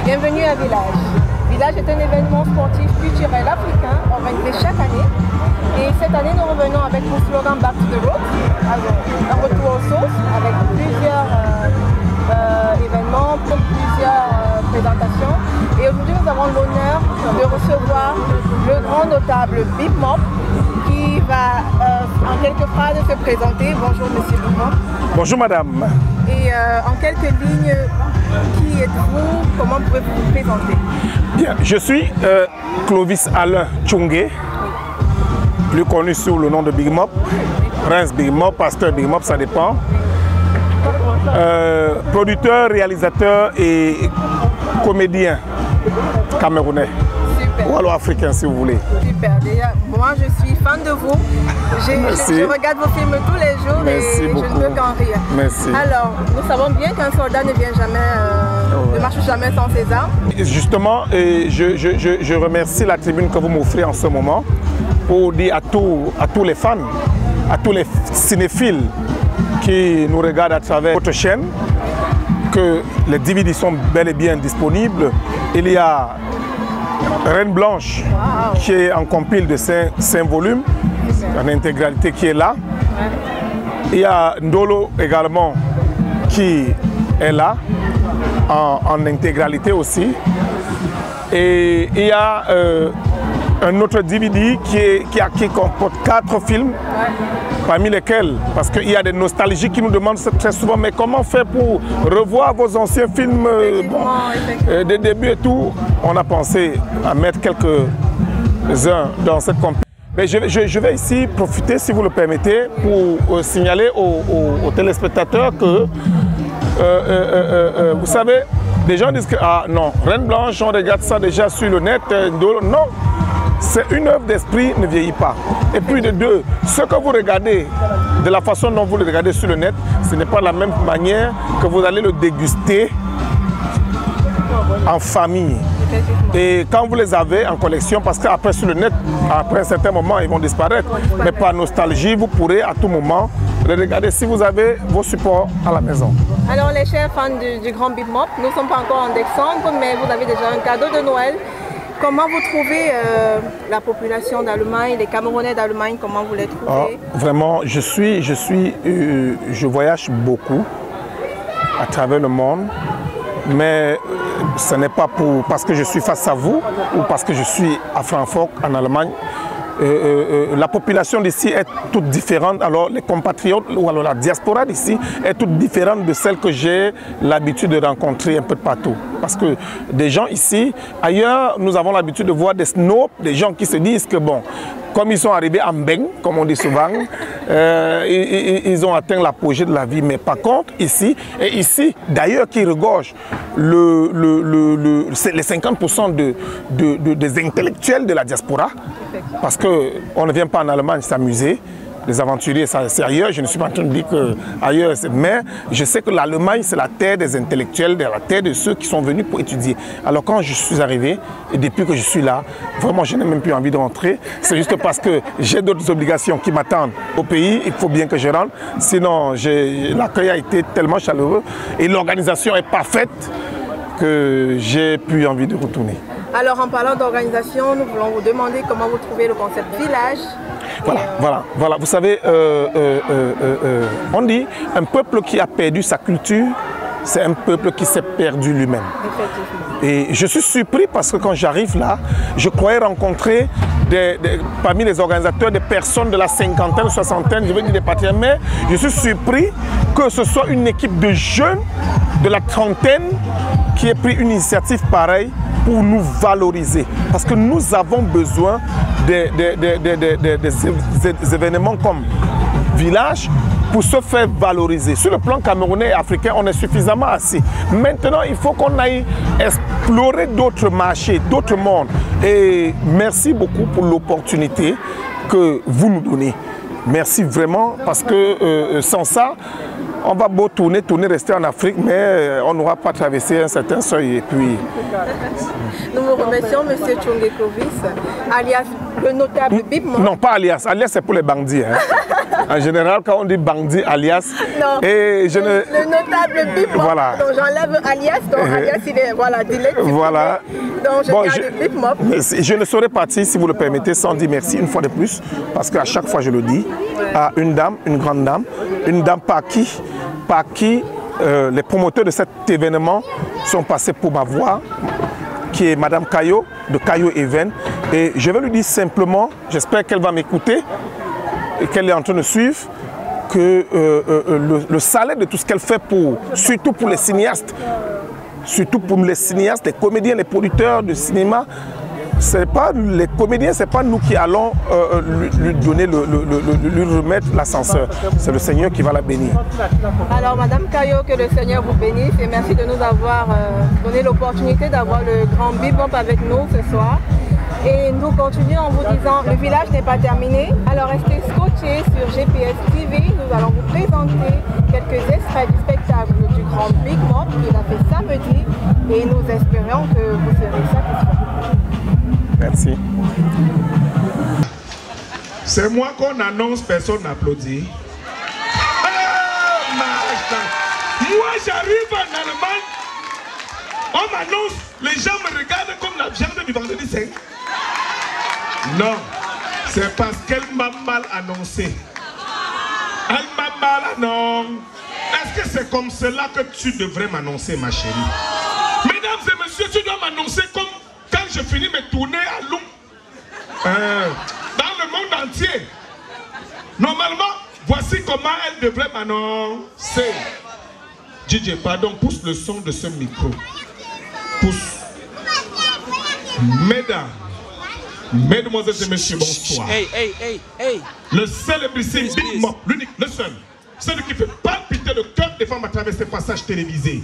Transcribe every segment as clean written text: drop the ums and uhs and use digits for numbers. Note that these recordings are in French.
Bienvenue à Village. Village est un événement sportif culturel africain organisé chaque année. Et cette année, nous revenons avec le slogan Back to the Roots, un retour aux sources avec plusieurs événements, plusieurs présentations. Et aujourd'hui, nous avons l'honneur de recevoir le grand notable Big Mop qui va en quelques phrases se présenter. Bonjour Monsieur Big Mop. Bonjour Madame. Et en quelques lignes, qui êtes-vous? Comment pouvez-vous vous présenter? Bien, je suis Clovis Alain Tchungé, plus connu sous le nom de Big Mop, Prince Big Mop, Pasteur Big Mop, ça dépend. Producteur, réalisateur et comédien camerounais. Super. Ou alors africain si vous voulez. Super. Déjà, moi je suis fan de vous. Je regarde vos films tous les jours. Merci et beaucoup. je ne peux qu'en rire. Merci. Alors, nous savons bien qu'un soldat ne vient jamais, ne marche jamais sans ses armes. Justement, je remercie la tribune que vous m'offrez en ce moment pour dire à tous les fans, à tous les cinéphiles qui nous regardent à travers votre chaîne que les DVD sont bel et bien disponibles. Il y a Reine Blanche qui est en compile de 5 volumes, en intégralité qui est là. Il y a Ndolo également qui est là, en intégralité aussi. Et il y a un autre DVD qui comporte 4 films, parmi lesquels, parce qu'il y a des nostalgies qui nous demandent très souvent, mais comment faire pour revoir vos anciens films des débuts et tout. On a pensé à mettre quelques-uns dans cette compagnie. Mais je vais ici profiter, si vous le permettez, pour signaler aux téléspectateurs que, vous savez, des gens disent que, ah non, Reine Blanche, on regarde ça déjà sur le net. Non, c'est une œuvre d'esprit, ne vieillit pas. Et puis de deux, ce que vous regardez, de la façon dont vous le regardez sur le net, ce n'est pas la même manière que vous allez le déguster en famille. Et quand vous les avez en collection, parce qu'après sur le net, après un certain moment, ils vont disparaître. Mais par nostalgie, vous pourrez à tout moment les regarder si vous avez vos supports à la maison. Alors les chers fans du grand Big Mop, nous ne sommes pas encore en décembre, mais vous avez déjà un cadeau de Noël. Comment vous trouvez la population d'Allemagne, les Camerounais d'Allemagne, comment vous les trouvez? Vraiment, je voyage beaucoup à travers le monde, mais ce n'est pas parce que je suis face à vous ou parce que je suis à Francfort, en Allemagne. La population d'ici est toute différente, alors les compatriotes ou alors la diaspora d'ici est toute différente de celle que j'ai l'habitude de rencontrer un peu de partout. Parce que des gens ici, ailleurs, nous avons l'habitude de voir des snobs, des gens qui se disent que bon, comme ils sont arrivés en beng, comme on dit souvent, ils ont atteint l'apogée de la vie. Mais par contre, ici, et ici, d'ailleurs, qui regorge les 50% des intellectuels de la diaspora, parce qu'on ne vient pas en Allemagne s'amuser. Les aventuriers, c'est ailleurs. Je ne suis pas en train de dire qu'ailleurs, mais je sais que l'Allemagne, c'est la terre des intellectuels, la terre de ceux qui sont venus pour étudier. Alors quand je suis arrivé, et depuis que je suis là, vraiment, je n'ai même plus envie de rentrer. C'est juste parce que j'ai d'autres obligations qui m'attendent au pays. Il faut bien que je rentre. Sinon, l'accueil a été tellement chaleureux et l'organisation est parfaite que j'ai plus envie de retourner. Alors en parlant d'organisation, nous voulons vous demander comment vous trouvez le concept village. Voilà. Vous savez, on dit un peuple qui a perdu sa culture, c'est un peuple qui s'est perdu lui-même. Et je suis surpris parce que quand j'arrive là, je croyais rencontrer parmi les organisateurs des personnes de la cinquantaine, soixantaine, je veux dire des patriotes, mais je suis surpris que ce soit une équipe de jeunes de la trentaine qui ait pris une initiative pareille pour nous valoriser. Parce que nous avons besoin des événements comme Village pour se faire valoriser. Sur le plan camerounais et africain, on est suffisamment assis. Maintenant, il faut qu'on aille explorer d'autres marchés, d'autres mondes. Et merci beaucoup pour l'opportunité que vous nous donnez. Merci vraiment, parce que sans ça, on va beau tourner, rester en Afrique, mais on n'aura pas traversé un certain seuil. Et puis... Nous vous remercions, M. Tchungé Clovis, alias le notable Big Mop. Non, pas alias. Alias, c'est pour les bandits. Hein. En général, quand on dit bandit, alias, non, et je ne... le notable Bip Mop. Voilà. Donc j'enlève alias, donc alias il est, voilà, delete. Voilà. Donc je garde Bip Mop. Je ne saurais partir, si vous le permettez, sans dire merci une fois de plus, parce qu'à chaque fois je le dis, à une dame, une grande dame, une dame par qui les promoteurs de cet événement sont passés pour ma voix, qui est Madame Caillot, de Caillot Even. Et je vais lui dire simplement, j'espère qu'elle va m'écouter et qu'elle est en train de suivre, que le salaire de tout ce qu'elle fait, surtout pour les cinéastes, les comédiens, les producteurs de cinéma, c'est pas les comédiens, c'est pas nous qui allons lui donner, lui remettre l'ascenseur. C'est le Seigneur qui va la bénir. Alors Madame Caillot, que le Seigneur vous bénisse et merci de nous avoir donné l'opportunité d'avoir le grand Bip Mop avec nous ce soir. Et nous continuons en vous disant, le village n'est pas terminé. Alors restez scotchés sur GPS TV. Nous allons vous présenter quelques extraits du spectacle du grand Bip Mop qu'il a fait samedi. Et nous espérons que vous serez satisfaits. Merci. C'est moi qu'on annonce, personne n'applaudit. Moi j'arrive en Allemagne, on m'annonce, les gens me regardent comme la viande du vendredi saint. Non, c'est parce qu'elle m'a mal annoncé. Elle m'a mal annoncé. Est-ce que c'est comme cela que tu devrais m'annoncer, ma chérie? Mesdames et messieurs, tu dois m'annoncer comme quand je finis mes tournées à Londres, dans le monde entier. Normalement, voici comment elle devrait m'annoncer. DJ, pardon, pousse le son de ce micro. Pousse. Mesdames, mesdemoiselles et messieurs, bonsoir. Hey. Le célébrissime Bip Mop, l'unique, le seul. Celui qui fait palpiter le cœur des femmes à travers ces passages télévisés.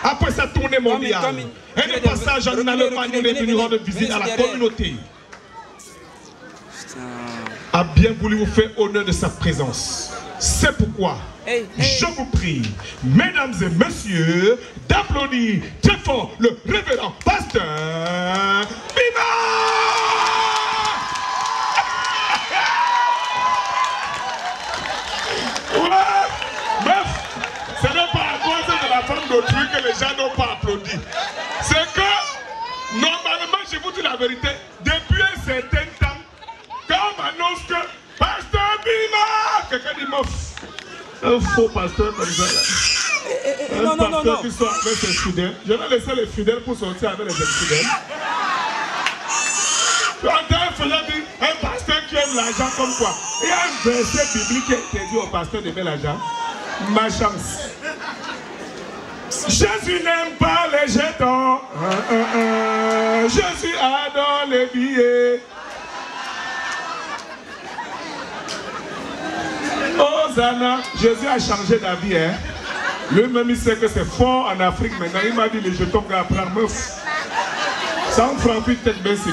Après sa tournée mondiale, et des passages en Allemagne, il est venu rendre visite à la communauté. A bien voulu vous faire honneur de sa présence. C'est pourquoi je vous prie, mesdames et messieurs, d'applaudir très fort le révérend pasteur Bima! Ce n'est pas à cause de la femme d'autrui que les gens n'ont pas applaudi. C'est que, normalement, je vous dis la vérité, depuis un certain temps, quand on m'annonce que Pasteur Bima, quelqu'un dit mof. Un faux pasteur comme ça. Un pasteur qui sort avec ses fidèles. Je vais laisser les fidèles pour sortir avec les infidèles. Un pasteur qui aime l'argent comme quoi. Il y a un verset biblique qui interdit au pasteur d'aimer l'argent. Ma chance. Jésus n'aime pas les jetons. Jésus adore les billets. Hosanna, Jésus a changé d'avis. Hein? Lui-même il sait que c'est fort en Afrique maintenant. Il m'a dit les jetons qu'on va prendre meuf. 100 francs, puis peut-être bien c'est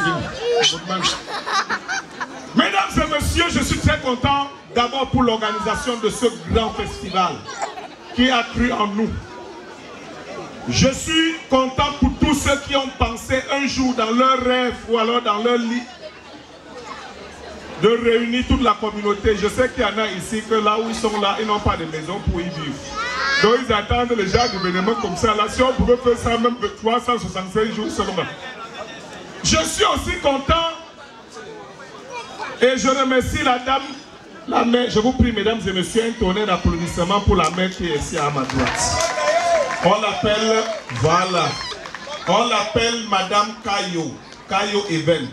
Mesdames et messieurs, je suis très content d'abord pour l'organisation de ce grand festival qui a cru en nous. Je suis content pour tous ceux qui ont pensé un jour dans leur rêve ou alors dans leur lit de réunir toute la communauté. Je sais qu'il y en a ici que là où ils sont là, ils n'ont pas de maison pour y vivre. Donc ils attendent les gens d'événements comme ça. Là, si on pouvait faire ça même de 365 jours seulement. Je suis aussi content et je remercie la dame, la mère. Je vous prie, mesdames et messieurs, un tonnerre d'applaudissements pour la mère qui est ici à ma droite. On l'appelle, voilà, on l'appelle Madame Caillot, Caillot Even.